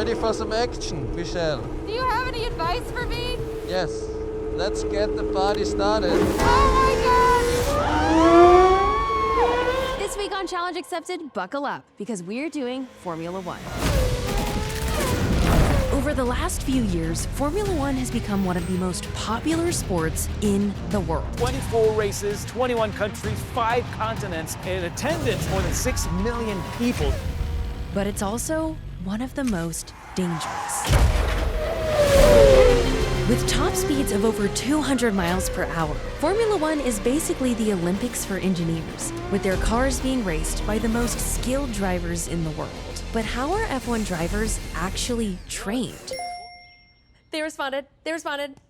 Ready for some action, Michelle? Do you have any advice for me? Yes. Let's get the party started. Oh my God! This week on Challenge Accepted, buckle up, because we're doing Formula One. Over the last few years, Formula One has become one of the most popular sports in the world. 24 races, 21 countries, 5 continents, and attendance more than 6 million people. But it's also one of the most dangerous. With top speeds of over 200 miles per hour, Formula One is basically the Olympics for engineers, with their cars being raced by the most skilled drivers in the world. But how are F1 drivers actually trained? They responded.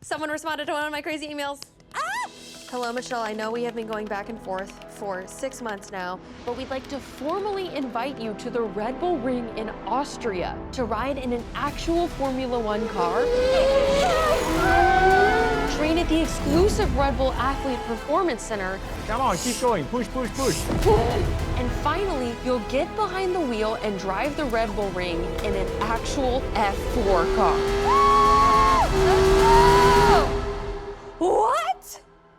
Someone responded to one of my crazy emails. Ah! Hello, Michelle. I know we have been going back and forth for 6 months now, but we'd like to formally invite you to the Red Bull Ring in Austria to ride in an actual Formula One car. Train at the exclusive Red Bull Athlete Performance Center. Come on, keep going. Push, push, push. And finally, you'll get behind the wheel and drive the Red Bull Ring in an actual F4 car. What?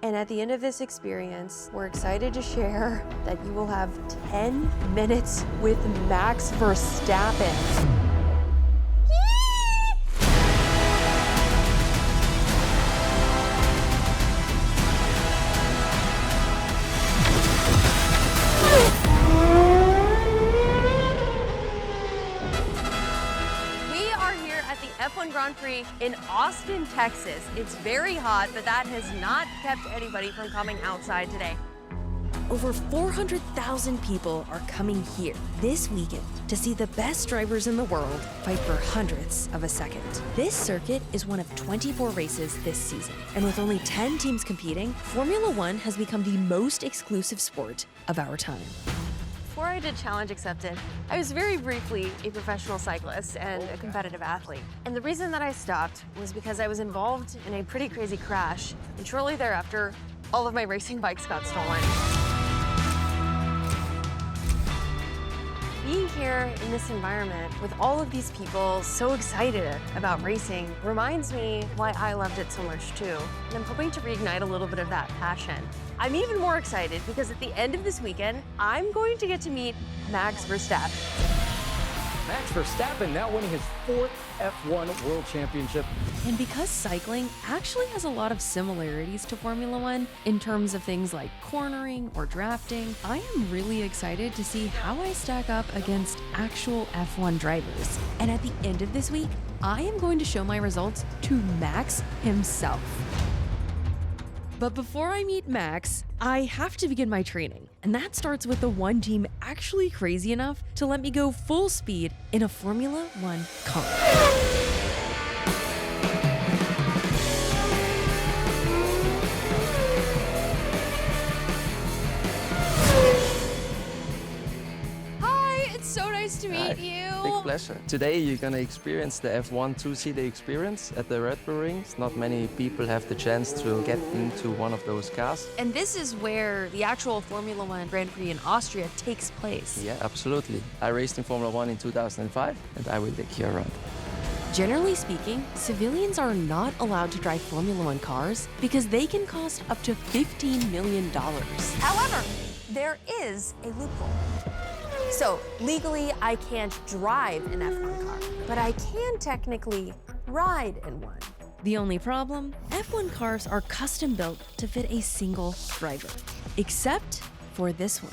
And at the end of this experience, we're excited to share that you will have 10 minutes with Max Verstappen. F1 Grand Prix in Austin, Texas. It's very hot, but that has not kept anybody from coming outside today. Over 400,000 people are coming here this weekend to see the best drivers in the world fight for hundredths of a second. This circuit is one of 24 races this season, and with only 10 teams competing, Formula One has become the most exclusive sport of our time. Before I did Challenge Accepted, I was very briefly a professional cyclist and a competitive athlete. And the reason that I stopped was because I was involved in a pretty crazy crash, and shortly thereafter, all of my racing bikes got stolen. Being here in this environment with all of these people so excited about racing reminds me why I loved it so much too. And I'm hoping to reignite a little bit of that passion. I'm even more excited because at the end of this weekend, I'm going to get to meet Max Verstappen. Max Verstappen now winning his 4th F1 World Championship. And because cycling actually has a lot of similarities to Formula One in terms of things like cornering or drafting, I am really excited to see how I stack up against actual F1 drivers. And at the end of this week, I am going to show my results to Max himself. But before I meet Max, I have to begin my training. And that starts with the one team actually crazy enough to let me go full speed in a Formula One car. So nice to meet you. Big pleasure. Today you're gonna experience the F1 two-seater experience at the Red Bull Rings. Not many people have the chance to get into one of those cars. And this is where the actual Formula One Grand Prix in Austria takes place. Yeah, absolutely. I raced in Formula One in 2005 and I will take you around. Generally speaking, civilians are not allowed to drive Formula One cars because they can cost up to $15 million. However, there is a loophole. So legally, I can't drive an F1 car, but I can technically ride in one. The only problem? F1 cars are custom built to fit a single driver, except for this one.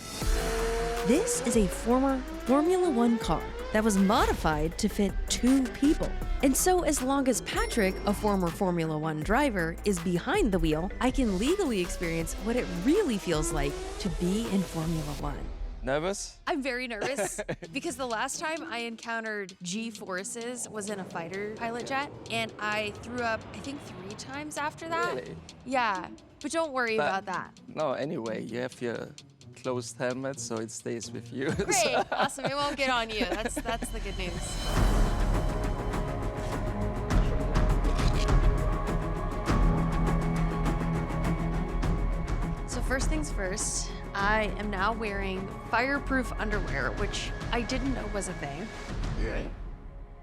This is a former Formula One car that was modified to fit 2 people. And so as long as Patrick, a former Formula One driver, is behind the wheel, I can legally experience what it really feels like to be in Formula One. Nervous? I'm very nervous because the last time I encountered G-forces was in a fighter pilot jet, and I threw up, I think, 3 times after that. Really? Yeah, but don't worry about that. No, anyway, you have your closed helmet, so it stays with you. Great, awesome. It won't get on you. That's the good news. So first things first, I am now wearing fireproof underwear, which I didn't know was a thing. Yeah.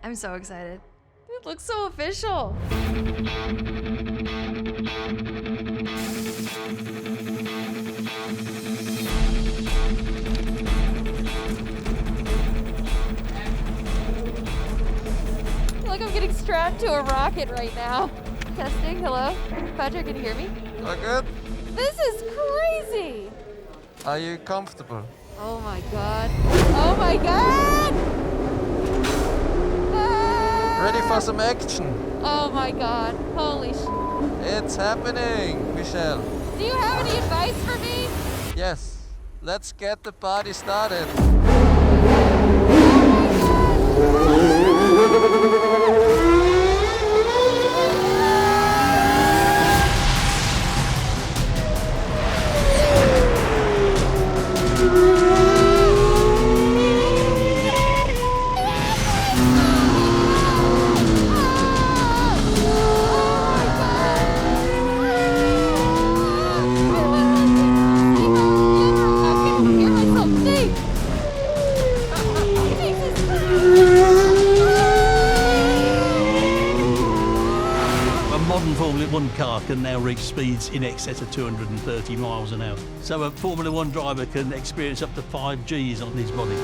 I'm so excited. It looks so official. I feel like I'm getting strapped to a rocket right now. Testing, hello? Patrick, can you hear me? Good. This is crazy! Are you comfortable? Oh my god. Oh my god! Ah! Ready for some action? Oh my god. Holy sh... It's happening, Michelle. Do you have any advice for me? Yes. Let's get the party started. Formula One car can now reach speeds in excess of 230 miles an hour. So a Formula One driver can experience up to 5 Gs on his body.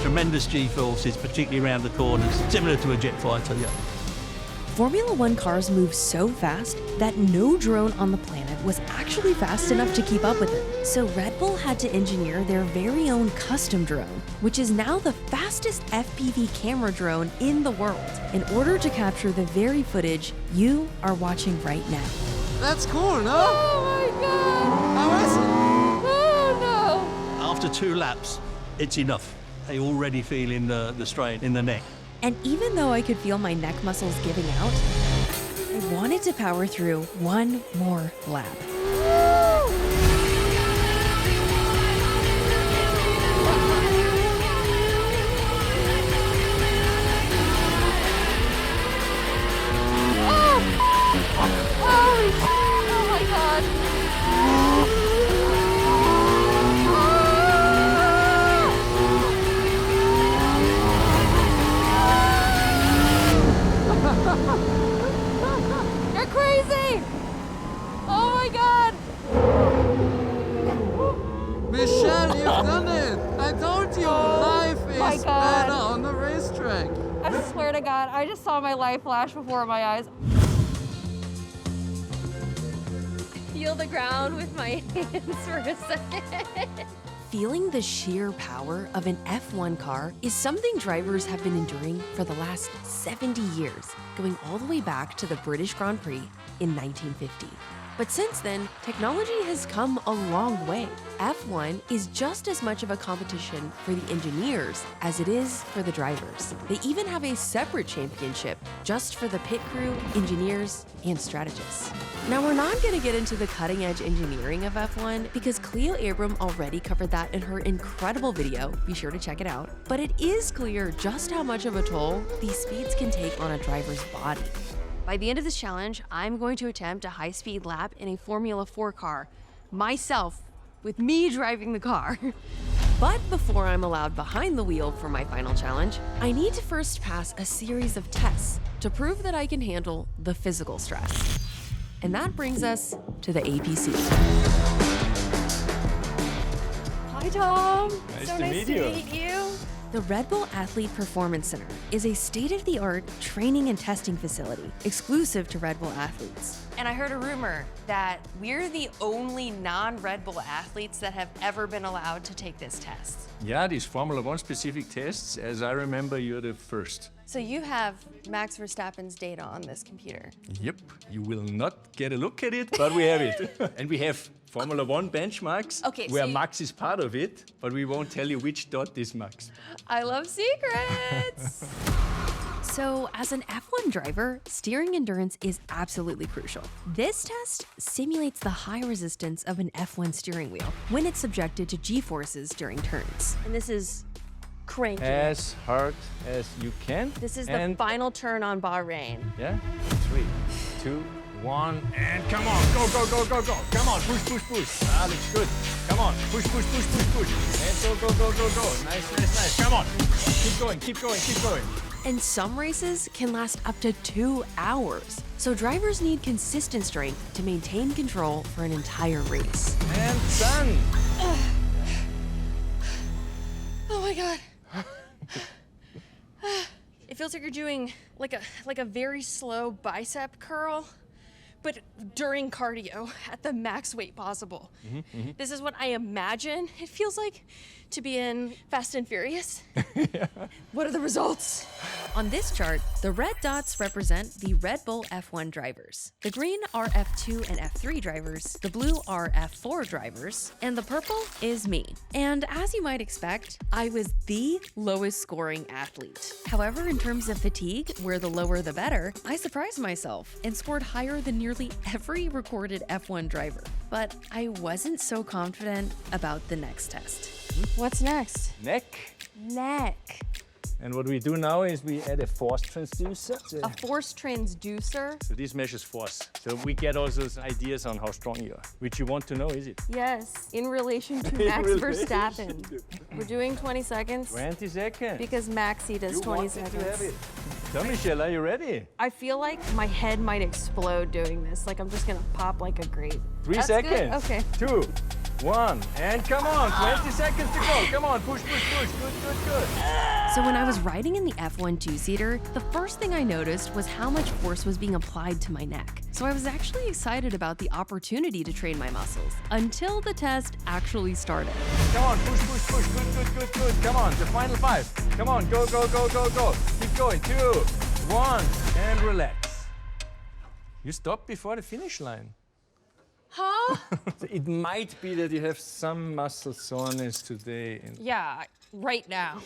Tremendous G-forces, particularly around the corners, similar to a jet fighter, yeah. Formula One cars move so fast that no drone on the planet was actually fast enough to keep up with it. So Red Bull had to engineer their very own custom drone, which is now the fastest FPV camera drone in the world, in order to capture the very footage you are watching right now. That's cool, no? Oh my god! How is it? Oh no! After 2 laps, it's enough. They're already feeling the strain in the neck. And even though I could feel my neck muscles giving out, I wanted to power through one more lap. Oh my god! You're crazy! Oh my god! Michelle, you've done it! I told you, life my is God. better on the racetrack. I swear to God, I just saw my life flash before my eyes. Feel the ground with my hands for a second. Feeling the sheer power of an F1 car is something drivers have been enduring for the last 70 years, going all the way back to the British Grand Prix in 1950. But since then, technology has come a long way. F1 is just as much of a competition for the engineers as it is for the drivers. They even have a separate championship just for the pit crew, engineers, and strategists. Now, we're not going to get into the cutting-edge engineering of F1 because Cleo Abram already covered that in her incredible video. Be sure to check it out. But it is clear just how much of a toll these speeds can take on a driver's body. By the end of this challenge, I'm going to attempt a high-speed lap in a Formula 4 car, myself, with me driving the car. But before I'm allowed behind the wheel for my final challenge, I need to first pass a series of tests to prove that I can handle the physical stress. And that brings us to the APC. Hi, Tom. Nice so to nice meet to you. meet you. The Red Bull Athlete Performance Center is a state-of-the-art training and testing facility exclusive to Red Bull athletes. And I heard a rumor that we're the only non-Red Bull athletes that have ever been allowed to take this test. Yeah, these Formula One specific tests, as I remember, you're the first. So you have Max Verstappen's data on this computer. Yep, you will not get a look at it, but we have it. And we have Formula One benchmarks, Okay, so where you- Max is part of it, but we won't tell you which dot is Max. I love secrets! So, as an F1 driver, steering endurance is absolutely crucial. This test simulates the high resistance of an F1 steering wheel when it's subjected to G-forces during turns. And this is cranking. As hard as you can. This is the and final turn on Bahrain. yeah, 3, 2, 1, and come on. Go, go, go, go, go. Come on, push, push, push. Ah, looks good. Come on, push, push, push, push, push. And go, go, go, go, go. Nice, nice, nice. Come on. Keep going, keep going, keep going. And some races can last up to 2 hours. So drivers need consistent strength to maintain control for an entire race. And done. Oh my God. It feels like you're doing like a very slow bicep curl, but during cardio at the max weight possible. This is what I imagine it feels like to be in Fast and Furious. What are the results? On this chart, the red dots represent the Red Bull F1 drivers. The green are F2 and F3 drivers, the blue are F4 drivers, and the purple is me. And as you might expect, I was the lowest scoring athlete. However, in terms of fatigue, where the lower the better, I surprised myself and scored higher than nearly every recorded F1 driver. But I wasn't so confident about the next test. What's next? Neck. Neck. And what we do now is we add a force transducer. A force transducer? So this measures force. So we get also ideas on how strong you are. Which you want to know, is it? Yes, in relation to Max Verstappen. We're doing 20 seconds 20 seconds. because Maxi does 20 seconds. To have it. So Michelle, are you ready? I feel like my head might explode doing this. Like I'm just gonna pop like a grape. 3 That's seconds. Good? Okay. 2, 1, and come on, 20 seconds to go. Come on, push, push, push. Good, good, good. So when I was riding in the F1 two-seater, the first thing I noticed was how much force was being applied to my neck. So I was actually excited about the opportunity to train my muscles until the test actually started. Come on, push, push, push. Good, good, good, good. Come on, the final 5. Come on, go, go, go, go, go. Keep going. 2, 1, and relax. You stopped before the finish line. Huh? So it might be that you have some muscle soreness today. Yeah, right now.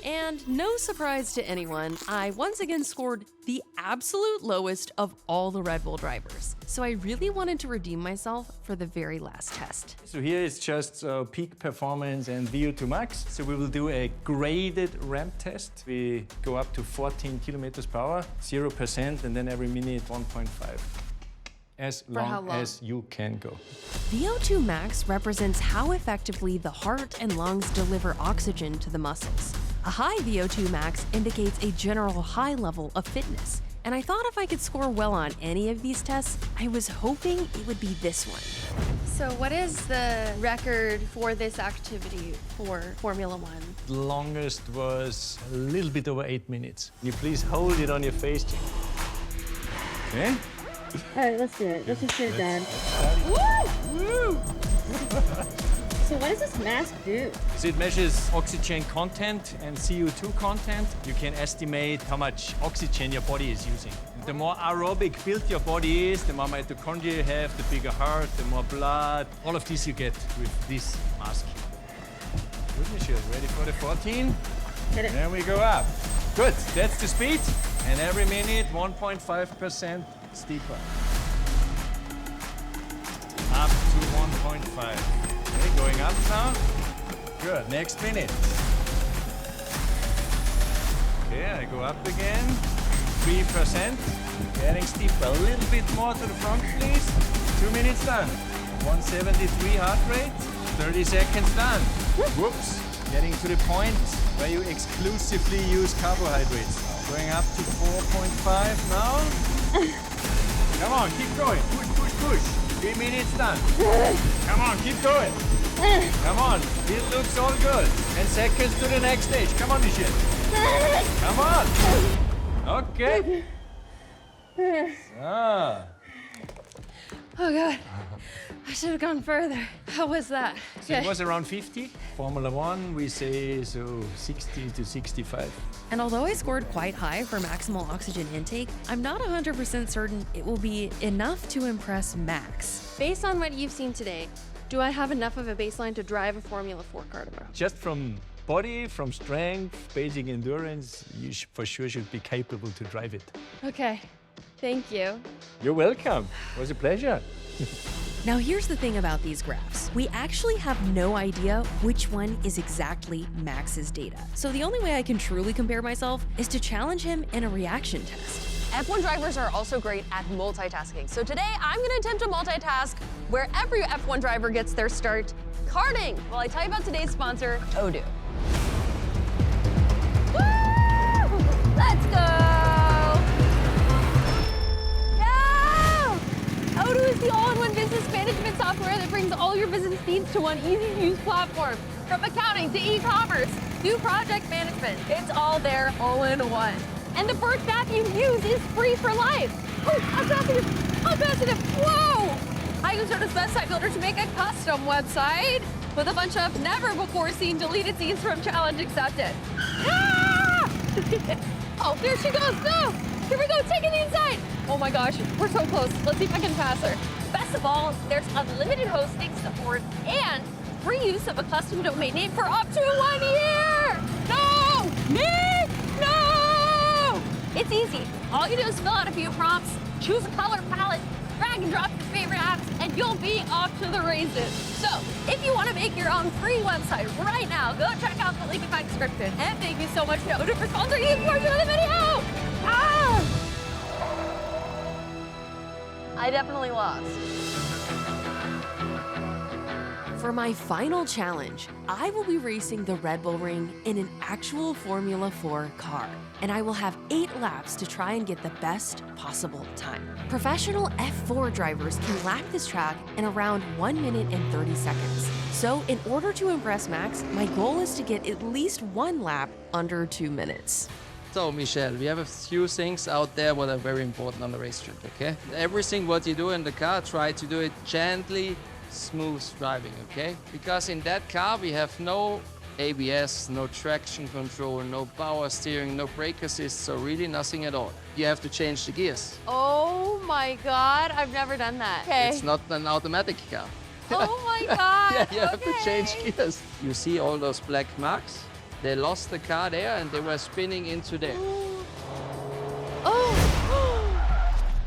And no surprise to anyone, I once again scored the absolute lowest of all the Red Bull drivers. So I really wanted to redeem myself for the very last test. So here is just peak performance and VO2 max. So we will do a graded ramp test. We go up to 14 kilometers per hour, 0%, and then every minute 1.5. As long as you can go. VO2 max represents how effectively the heart and lungs deliver oxygen to the muscles. A high VO2 max indicates a general high level of fitness. And I thought if I could score well on any of these tests, I was hoping it would be this one. So what is the record for this activity for Formula One? The longest was a little bit over 8 minutes. Can you please hold it on your face? Okay? All right, let's do it. Let's just get it done. Woo! So what does this mask do? So it measures oxygen content and CO2 content. You can estimate how much oxygen your body is using. The more aerobic built your body is, the more mitochondria you have, the bigger heart, the more blood. All of this you get with this mask. Good, Michelle. Ready for the 14? Hit it. There we go up. Good, that's the speed. And every minute, 1.5% steeper. Up to 1.5. Okay, going up now. Good, next minute. Okay, I go up again. 3%. Getting steeper. A little bit more to the front, please. 2 minutes done. 173 heart rate. 30 seconds done. Whoops. Getting to the point where you exclusively use carbohydrates. Going up to 4.5 now. Come on, keep going. Push, push, push. 3 minutes done. Come on, keep going. Come on, it looks all good. 10 seconds to the next stage. Come on, Michelle. Come on. Okay. Ah. Oh God, I should have gone further. How was that? So it was around 50. Formula One, we say so 60 to 65. And although I scored quite high for maximal oxygen intake, I'm not 100% certain it will be enough to impress Max. Based on what you've seen today, do I have enough of a baseline to drive a Formula 4 car tomorrow? Just from body, from strength, basic endurance, you for sure should be capable to drive it. Okay, thank you. You're welcome. It was a pleasure. Now here's the thing about these graphs. We actually have no idea which one is exactly Max's data. So the only way I can truly compare myself is to challenge him in a reaction test. F1 drivers are also great at multitasking. So today, I'm gonna attempt to multitask where every F1 driver gets their start, karting. Well, I tell you about today's sponsor, Odoo. Woo! Let's go! Yeah! Odoo is the all-in-one business management software that brings all your business needs to one easy-to-use platform. From accounting to e-commerce to project management, it's all there, all in one. And the first app you use is free for life. Oh, I'm whoa! I used Odoo's website builder to make a custom website with a bunch of never-before-seen deleted scenes from Challenge Accepted. Ah! Oh, there she goes, no! Here we go, take it inside! Oh my gosh, we're so close. Let's see if I can pass her. Best of all, there's unlimited hosting support and free use of a custom domain name for up to 1 year! No! Me? No! It's easy. All you do is fill out a few prompts, choose a color palette, drag and drop your favorite apps, and you'll be off to the races. So, if you want to make your own free website right now, go check out the link in my description. And thank you so much to Odoo for sponsoring this portion of the video! Ah! I definitely lost. For my final challenge, I will be racing the Red Bull Ring in an actual Formula 4 car, and I will have 8 laps to try and get the best possible time. Professional F4 drivers can lap this track in around 1 minute and 30 seconds. So in order to impress Max, my goal is to get at least 1 lap under 2 minutes. So, Michelle, we have a few things out there what are very important on the racetrack, okay? Everything what you do in the car, try to do it gently, smooth driving, okay? Because in that car we have no ABS, no traction control, no power steering, no brake assist, so really nothing at all. You have to change the gears. Oh my God, I've never done that. Okay. It's not an automatic car. Oh my God. Yeah, you have to change gears. You see all those black marks? They lost the car there and they were spinning into there. Oh.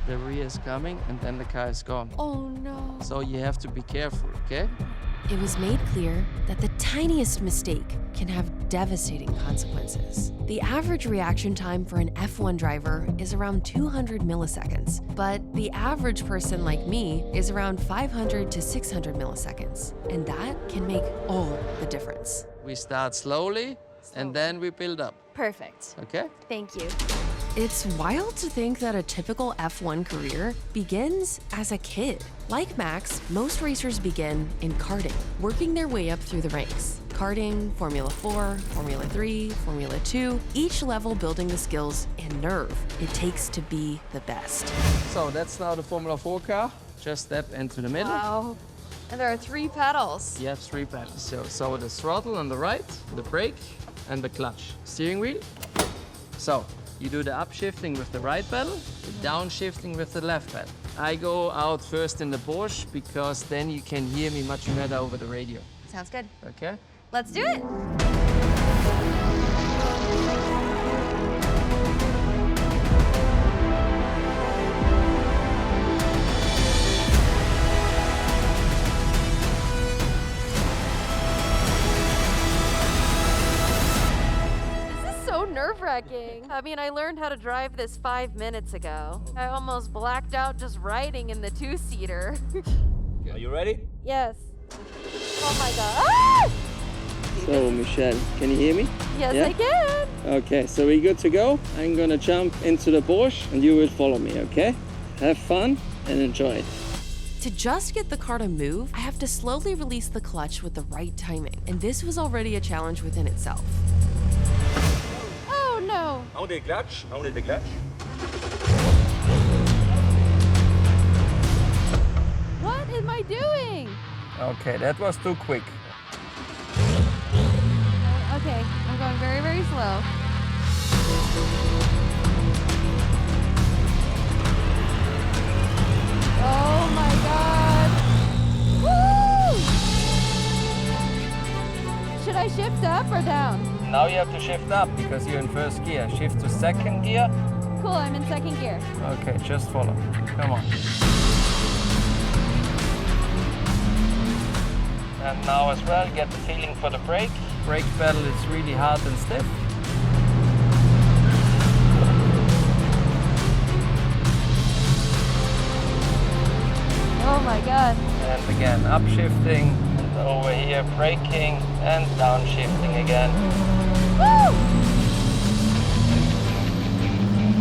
The rear is coming and then the car is gone. Oh no. So you have to be careful, okay? It was made clear that the tiniest mistake can have devastating consequences. The average reaction time for an F1 driver is around 200 milliseconds, but the average person like me is around 500 to 600 milliseconds, and that can make all the difference. We start slowly and then we build up, Perfect. okay? Thank you. It's wild to think that a typical F1 career begins as a kid. Like Max, most racers begin in karting, working their way up through the ranks. Karting, Formula 4, Formula 3, Formula 2, each level building the skills and nerve it takes to be the best. So that's now the Formula 4 car. Just step into the middle. Wow. And there are 3 pedals. You have 3 pedals. So the throttle on the right, the brake, and the clutch. Steering wheel. So you do the upshifting with the right pedal, the downshifting with the left pedal. I go out first in the Porsche because then you can hear me much better over the radio. Sounds good. Okay? Let's do it. Nerve-wracking. I mean, I learned how to drive this 5 minutes ago. I almost blacked out just riding in the 2-seater. Are you ready? Yes. Oh my God. Ah! So, Michelle, can you hear me? Yes, Yeah? I can. Okay, so we're good to go. I'm gonna jump into the Porsche and you will follow me, okay? Have fun and enjoy it. To just get the car to move, I have to slowly release the clutch with the right timing, and this was already a challenge within itself. Oh no. Only the clutch. Only the clutch. What am I doing? Okay, that was too quick. Okay, I'm going very, very slow. Oh my God. Woo! Should I shift up or down? Now you have to shift up because you're in first gear. Shift to second gear. Cool, I'm in second gear. Okay, just follow. Come on. And now as well, get the feeling for the brake. Brake pedal is really hard and stiff. my God. And again, upshifting, and over here, braking, and downshifting again. Woo!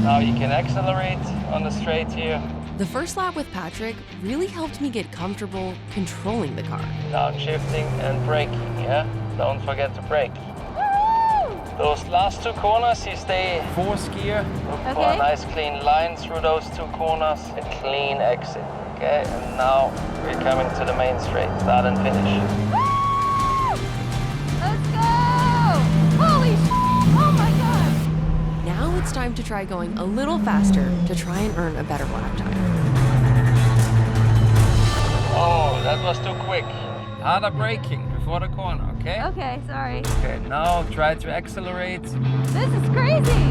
Now you can accelerate on the straight here. The first lap with Patrick really helped me get comfortable controlling the car. Downshifting and braking, yeah? Don't forget to brake. Woo! Those last two corners, you stay fourth gear. Look for a Okay. nice clean line through those two corners. A clean exit, okay? And now we're coming to the main straight. Start and finish. Woo! Let's go! Holy oh my God! Now it's time to try going a little faster to try and earn a better lap time. Oh, that was too quick. Harder braking before the corner, okay? Okay, sorry. Okay, now try to accelerate. This is crazy!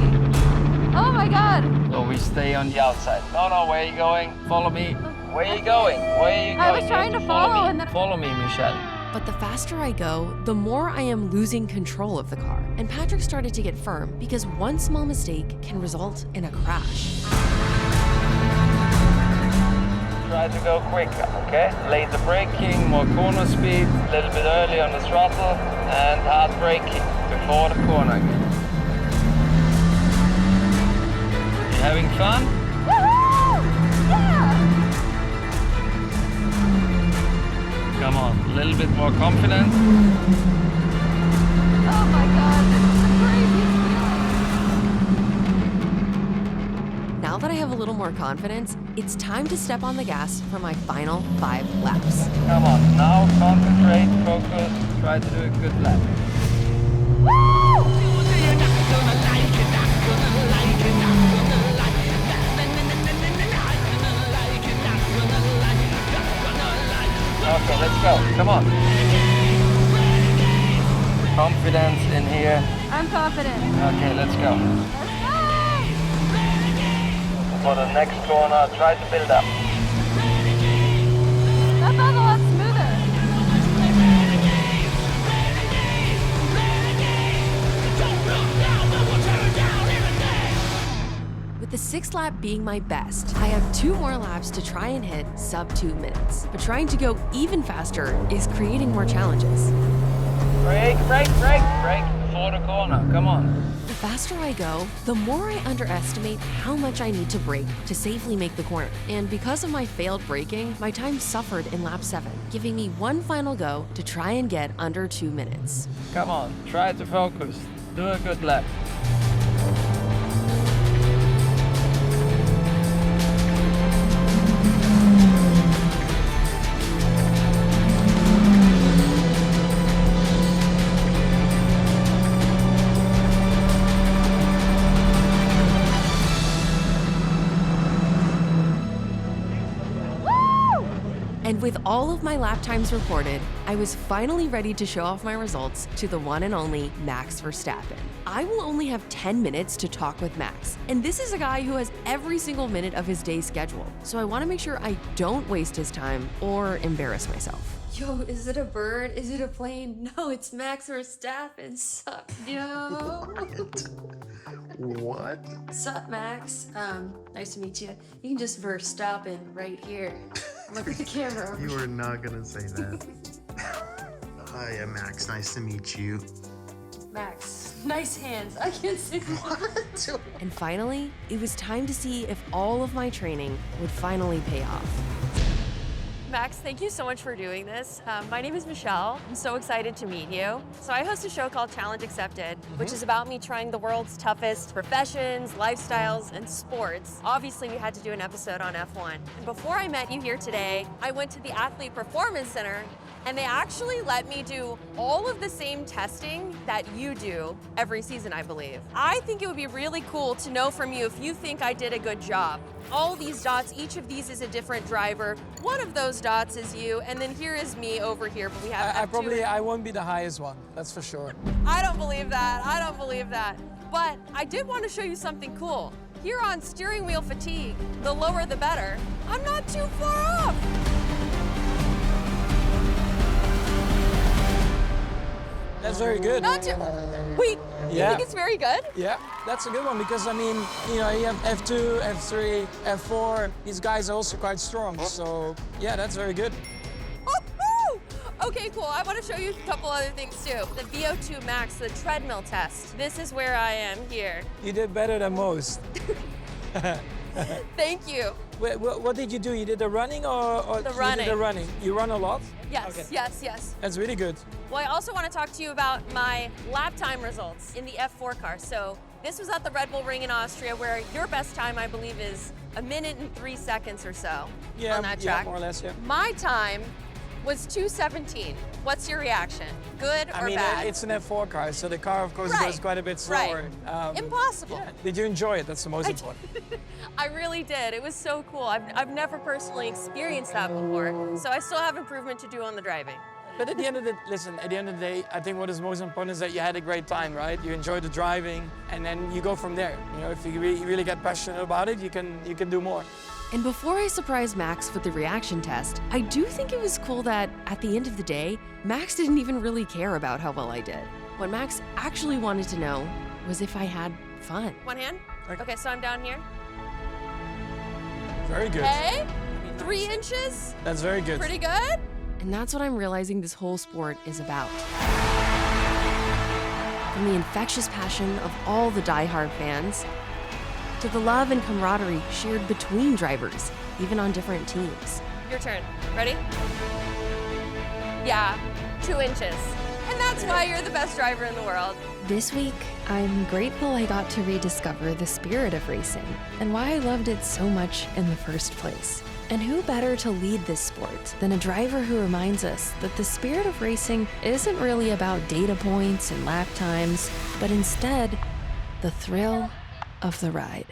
Oh my God! So we stay on the outside. No, where are you going? Follow me. Where are you going? Where are you going? I was You trying have to follow follow me. and then- Follow me, Michelle. But the faster I go, the more I am losing control of the car. And Patrick started to get firm because one small mistake can result in a crash. Try to go quicker, okay? Later braking, more corner speed, a little bit early on the throttle, and hard braking before the corner again. You having fun? Woohoo! Yeah! Come on, a little bit more confident. Oh my God, this is the craziest feeling. Now that I have a little more confidence, it's time to step on the gas for my final 5 laps. Come on, now concentrate, focus, try to do a good lap. Woo! Okay, let's go. Come on. Confidence in here. I'm confident. Okay, let's go. Let's go! For the next corner, try to build up. That felt a lot smoother. With the 6th lap being my best, I have 2 more laps to try and hit sub 2 minutes. But trying to go even faster is creating more challenges. Brake before the corner. Come on. The faster I go, the more I underestimate how much I need to brake to safely make the corner. And because of my failed braking, my time suffered in lap 7, giving me one final go to try and get under 2 minutes. Come on, try to focus. Do a good lap. And with all of my lap times reported, I was finally ready to show off my results to the one and only Max Verstappen. I will only have 10 minutes to talk with Max, and this is a guy who has every single minute of his day scheduled, so I want to make sure I don't waste his time or embarrass myself. Yo, is it a bird? Is it a plane? No, it's Max Verstappen. Sup, yo. What? Sup, Max? Nice to meet you. You can just Verstappen right here. Look at the camera. You are not gonna say that. Hi, I'm Max. Nice to meet you. Max, nice hands. I can't see. What? And finally, it was time to see if all of my training would finally pay off. Max, thank you so much for doing this. My name is Michelle. I'm so excited to meet you. So I host a show called Challenge Accepted, which is about me trying the world's toughest professions, lifestyles, and sports. Obviously, we had to do an episode on F1. And before I met you here today, I went to the Athlete Performance Center, and they actually let me do all of the same testing that you do every season, I believe. I think it would be really cool to know from you if you think I did a good job. All these dots, each of these is a different driver. One of those dots is you, and then here is me over here, but we have I won't be the highest one, that's for sure. I don't believe that, I don't believe that. But I did want to show you something cool. Here on steering wheel fatigue, the lower the better, I'm not too far off. That's very good. Not too. Wait, you Yeah. think it's very good? Yeah, that's a good one because, I mean, you know, you have F2, F3, F4. These guys are also quite strong. So, yeah, that's very good. Woo-hoo! Okay, cool. I want to show you a couple other things too. The VO2 max, the treadmill test. This is where I am here. You did better than most. Thank you. Wait, what did you do? You did the running or The you running. did the running? You run a lot? Yes, Okay. yes. That's really good. Well, I also want to talk to you about my lap time results in the F4 car. So this was at the Red Bull Ring in Austria, where your best time, I believe, is 1 minute and 3 seconds or so Yeah, on that track. yeah, more or less, yeah. My time was 2:17. What's your reaction? Good or I mean, bad? it's an F4 car, so the car, of course, Right, goes quite a bit slower. right. Impossible. Yeah. Did you enjoy it? That's the most important. I really did. It was so cool. I've never personally experienced that before, so I still have improvement to do on the driving. But at the end of the day, I think what is most important is that you had a great time, right? You enjoyed the driving, and then you go from there. You know, if you really get passionate about it, you can do more. And before I surprised Max with the reaction test, I do think it was cool that at the end of the day, Max didn't even really care about how well I did. What Max actually wanted to know was if I had fun. One hand? Okay, so I'm down here. Very good. Okay, 3 inches? That's very good. Pretty good? And that's what I'm realizing this whole sport is about. From the infectious passion of all the die-hard fans, to the love and camaraderie shared between drivers, even on different teams. Your turn. Ready? Yeah, 2 inches. And that's why you're the best driver in the world. This week, I'm grateful I got to rediscover the spirit of racing and why I loved it so much in the first place. And who better to lead this sport than a driver who reminds us that the spirit of racing isn't really about data points and lap times, but instead, the thrill of the ride.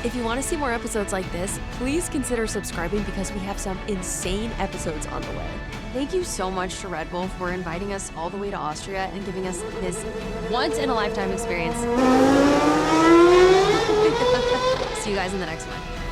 If you want to see more episodes like this, please consider subscribing because we have some insane episodes on the way. Thank you so much to Red Bull for inviting us all the way to Austria and giving us this once-in-a-lifetime experience. See you guys in the next one.